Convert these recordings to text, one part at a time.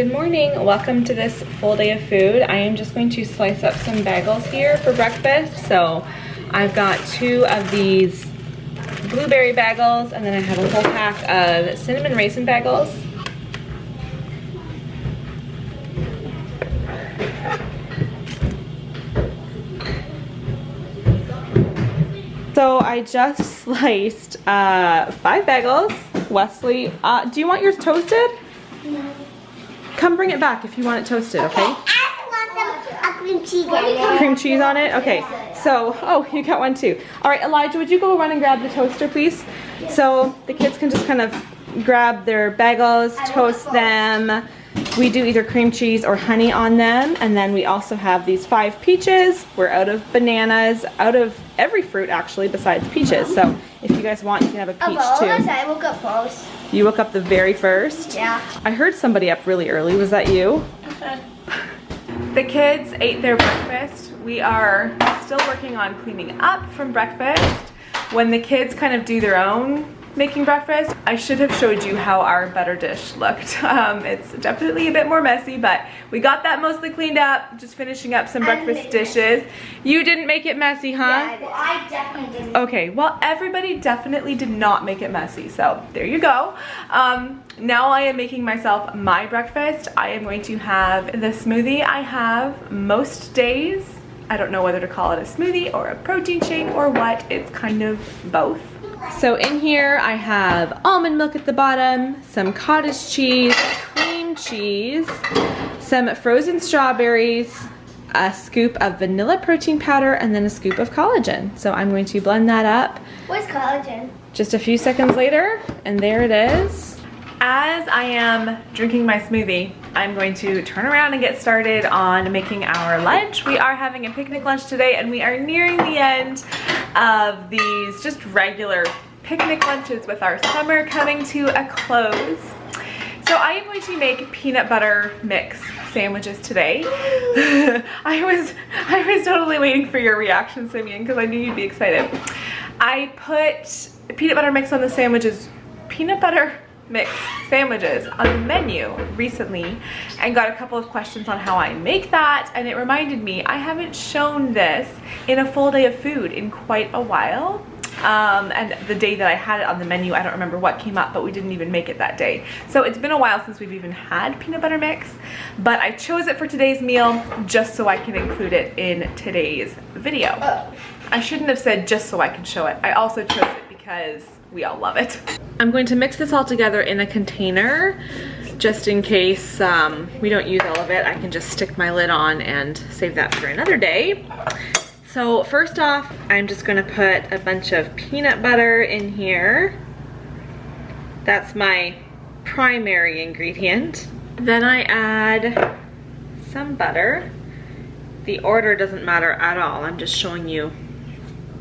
Good morning, welcome to this full day of food. I am just going to slice up some bagels here for breakfast. So I've got 2 of these blueberry bagels and then I have a whole pack of cinnamon raisin bagels. So I just sliced 5 bagels. Wesley, do you want yours toasted? No. Come bring it back if you want it toasted, okay? I want some cream cheese on it. Cream cheese on it? Okay. So, oh, you got one too. All right, Elijah, would you go run and grab the toaster, please? So the kids can just kind of grab their bagels, toast them. We do either cream cheese or honey on them. And then we also have these 5 peaches. We're out of bananas, out of every fruit actually besides peaches. So if you guys want, you can have a peach too. I woke up first. You woke up the very first? Yeah. I heard somebody up really early. Was that you? The kids ate their breakfast. We are still working on cleaning up from breakfast. When the kids kind of do their own making breakfast, I should have showed you how our butter dish looked. It's definitely a bit more messy, but we got that mostly cleaned up, just finishing up some breakfast dishes. You didn't make it messy, huh? Yeah, well, I definitely didn't. Okay, well, everybody definitely did not make it messy, so there you go. Now I am making myself my breakfast. I am going to have the smoothie I have most days. I don't know whether to call it a smoothie or a protein shake or what. It's kind of both. So in here I have almond milk at the bottom, some cottage cheese, cream cheese, some frozen strawberries, a scoop of vanilla protein powder, and then a scoop of collagen. So I'm going to blend that up. What's collagen? Just a few seconds later, and there it is. As I am drinking my smoothie, I'm going to turn around and get started on making our lunch. We are having a picnic lunch today, and we are nearing the end of these just regular picnic lunches with our summer coming to a close. So I am going to make peanut butter mix sandwiches today. I was totally waiting for your reaction, Simeon, because I knew you'd be excited. I put peanut butter mix on the sandwiches, peanut butter mix sandwiches on the menu recently and got a couple of questions on how I make that, and it reminded me I haven't shown this in a full day of food in quite a while. And the day that I had it on the menu, I don't remember what came up, but we didn't even make it that day. So it's been a while since we've even had peanut butter mix, but I chose it for today's meal just so I can include it in today's video. I shouldn't have said just so I can show it. I also chose it because we all love it. I'm going to mix this all together in a container just in case we don't use all of it. I can just stick my lid on and save that for another day. So first off, I'm just gonna put a bunch of peanut butter in here. That's my primary ingredient. Then I add some butter. The order doesn't matter at all. I'm just showing you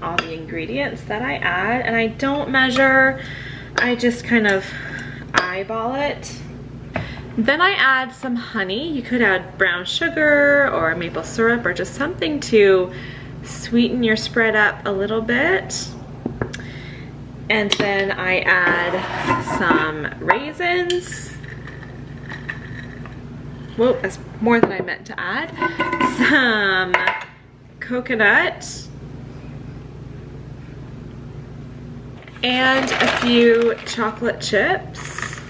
all the ingredients that I add, and I don't measure, I just kind of eyeball it. Then I add some honey. You could add brown sugar or maple syrup or just something to sweeten your spread up a little bit. And then I add some raisins. Whoa, that's more than I meant to add. Some coconut. And a few chocolate chips.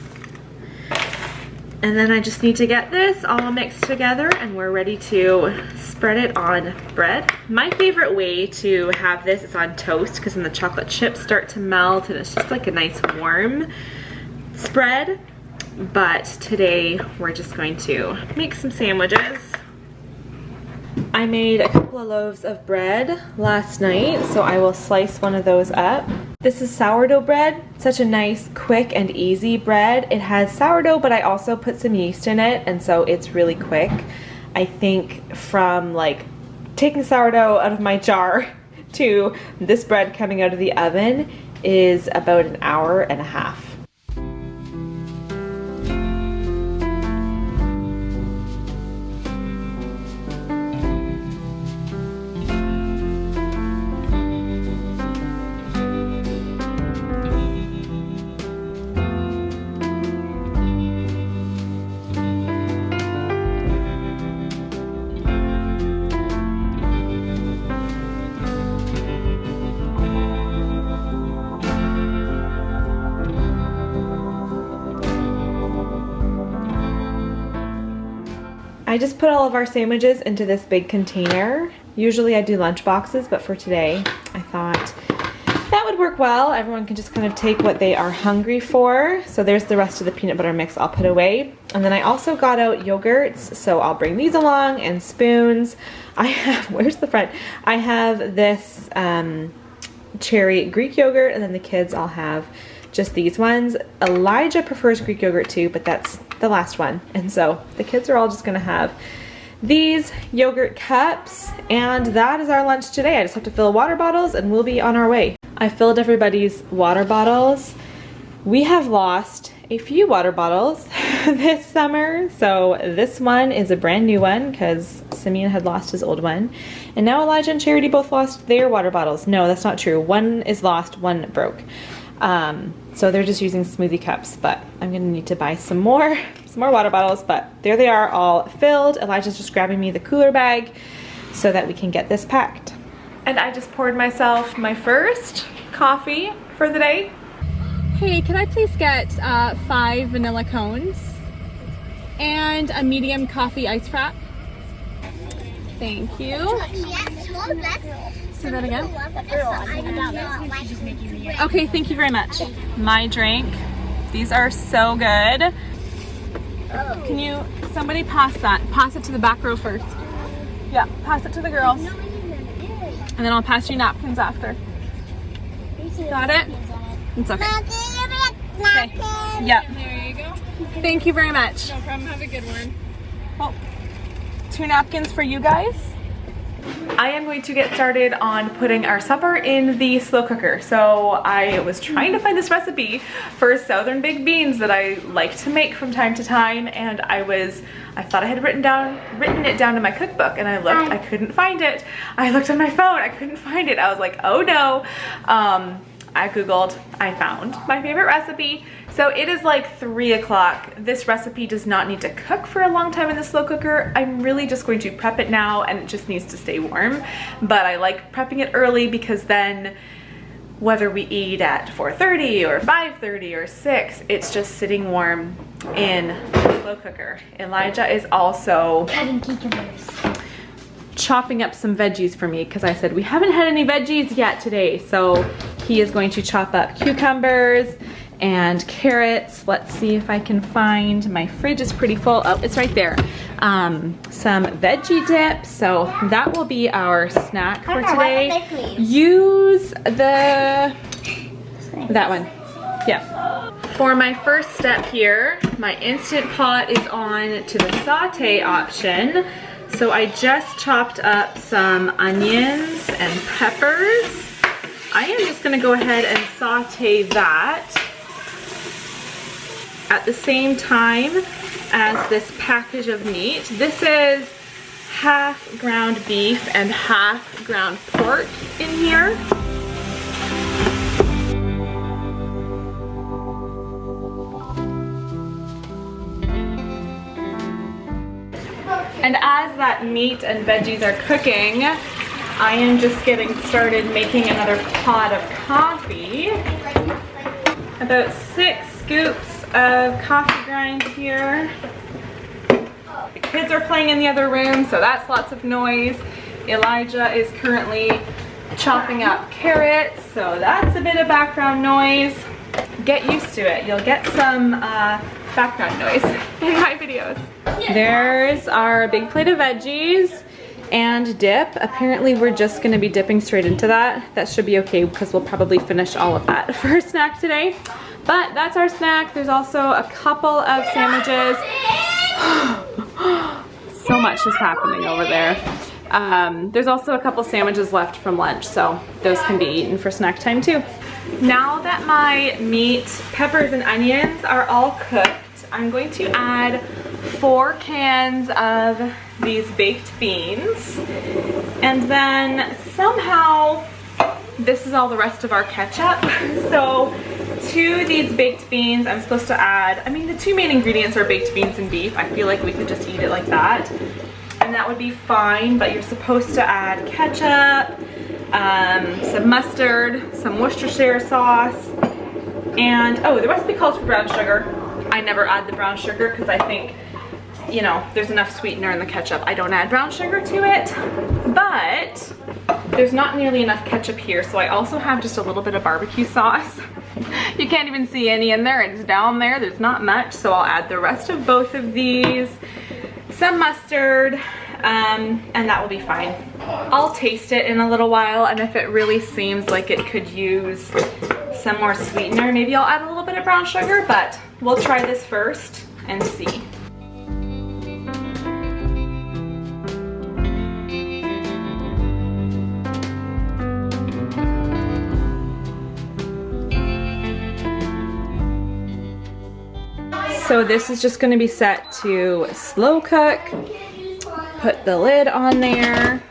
And then I just need to get this all mixed together and we're ready to spread it on bread. My favorite way to have this is on toast because then the chocolate chips start to melt and it's just like a nice warm spread. But today we're just going to make some sandwiches. I made a couple of loaves of bread last night, so I will slice one of those up. This is sourdough bread, such a nice, quick, and easy bread. It has sourdough, but I also put some yeast in it, and so it's really quick. I think from like taking sourdough out of my jar to this bread coming out of the oven is about an hour and a half. I just put all of our sandwiches into this big container. Usually I do lunch boxes, but for today I thought that would work well. Everyone can just kind of take what they are hungry for. So there's the rest of the peanut butter mix I'll put away. And then I also got out yogurts, so I'll bring these along, and spoons. I have, where's the front? I have this cherry Greek yogurt, and then the kids all have just these ones. Elijah prefers Greek yogurt too, but that's the last one. And so the kids are all just gonna have these yogurt cups, and that is our lunch today. I just have to fill water bottles and we'll be on our way. I filled everybody's water bottles. We have lost a few water bottles this summer, so this one is a brand new one because Simeon had lost his old one, and now Elijah and Charity both lost their water bottles. No, that's not true. One is lost, one broke. So they're just using smoothie cups, but I'm gonna need to buy some more water bottles, but there they are, all filled. Elijah's just grabbing me the cooler bag so that we can get this packed. And I just poured myself my first coffee for the day. Hey, can I please get 5 vanilla cones and a medium coffee ice frap? Thank you. Say that again. Okay, thank you very much. My drink. These are so good. Can you, somebody pass that? Pass it to the back row first. Yeah, pass it to the girls. And then I'll pass you napkins after. Got it? It's okay. Okay. Yeah. There you go. Thank you very much. No problem. Have a good one. Well, 2 napkins for you guys. I am going to get started on putting our supper in the slow cooker. So I was trying to find this recipe for southern baked beans that I like to make from time to time, and I thought I had written it down in my cookbook, and I looked, I couldn't find it. I looked on my phone, I couldn't find it. I was like, oh no. I Googled, I found my favorite recipe. So it is like 3 o'clock. This recipe does not need to cook for a long time in the slow cooker. I'm really just going to prep it now, and it just needs to stay warm. But I like prepping it early because then whether we eat at 4:30 or 5:30 or 6, it's just sitting warm in the slow cooker. Elijah is also Cutting cucumbers. chopping up some veggies for me because I said we haven't had any veggies yet today. So he is going to chop up cucumbers and carrots. Let's see if I can find, my fridge is pretty full. Oh, it's right there. Some veggie dip. So that will be our snack for today. Use that one. Yeah. For my first step here, my Instant Pot is on to the saute option. So I just chopped up some onions and peppers. I am just gonna go ahead and saute that at the same time as this package of meat. This is half ground beef and half ground pork in here. And as that meat and veggies are cooking, I am just getting started making another pot of coffee. About 6 scoops of coffee grinds here. The kids are playing in the other room, so that's lots of noise. Elijah is currently chopping up carrots, so that's a bit of background noise. Get used to it. You'll get some background noise in my videos. There's our big plate of veggies and dip. Apparently we're just gonna be dipping straight into that. That should be okay because we'll probably finish all of that for a snack today. But that's our snack. There's also a couple of sandwiches. So much is happening over there. There's also a couple sandwiches left from lunch, so those can be eaten for snack time too. Now that my meat, peppers, and onions are all cooked, I'm going to add 4 cans of these baked beans. And then somehow, this is all the rest of our ketchup. So to these baked beans, I'm supposed to add, I mean, the 2 main ingredients are baked beans and beef. I feel like we could just eat it like that, and that would be fine, but you're supposed to add ketchup, some mustard, some Worcestershire sauce, and, oh, the recipe calls for brown sugar. I never add the brown sugar because I think you know, there's enough sweetener in the ketchup. I don't add brown sugar to it, but there's not nearly enough ketchup here, so I also have just a little bit of barbecue sauce. You can't even see any in there, it's down there, there's not much, so I'll add the rest of both of these, some mustard, and that will be fine. I'll taste it in a little while, and if it really seems like it could use some more sweetener, maybe I'll add a little bit of brown sugar, but we'll try this first and see. So this is just going to be set to slow cook. Put the lid on there.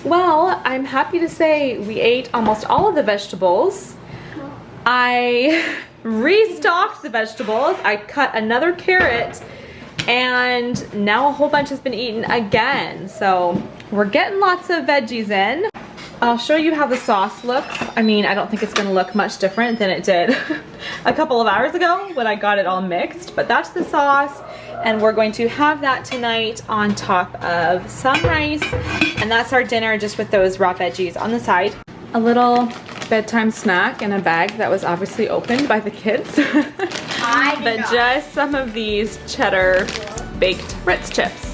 Well, I'm happy to say we ate almost all of the vegetables. I restocked the vegetables. I cut another carrot, and now a whole bunch has been eaten again. So we're getting lots of veggies in. I'll show you how the sauce looks. I mean, I don't think it's gonna look much different than it did a couple of hours ago when I got it all mixed, but that's the sauce, and we're going to have that tonight on top of some rice, and that's our dinner, just with those raw veggies on the side. A little bedtime snack in a bag that was obviously opened by the kids. But just some of these cheddar baked Ritz chips.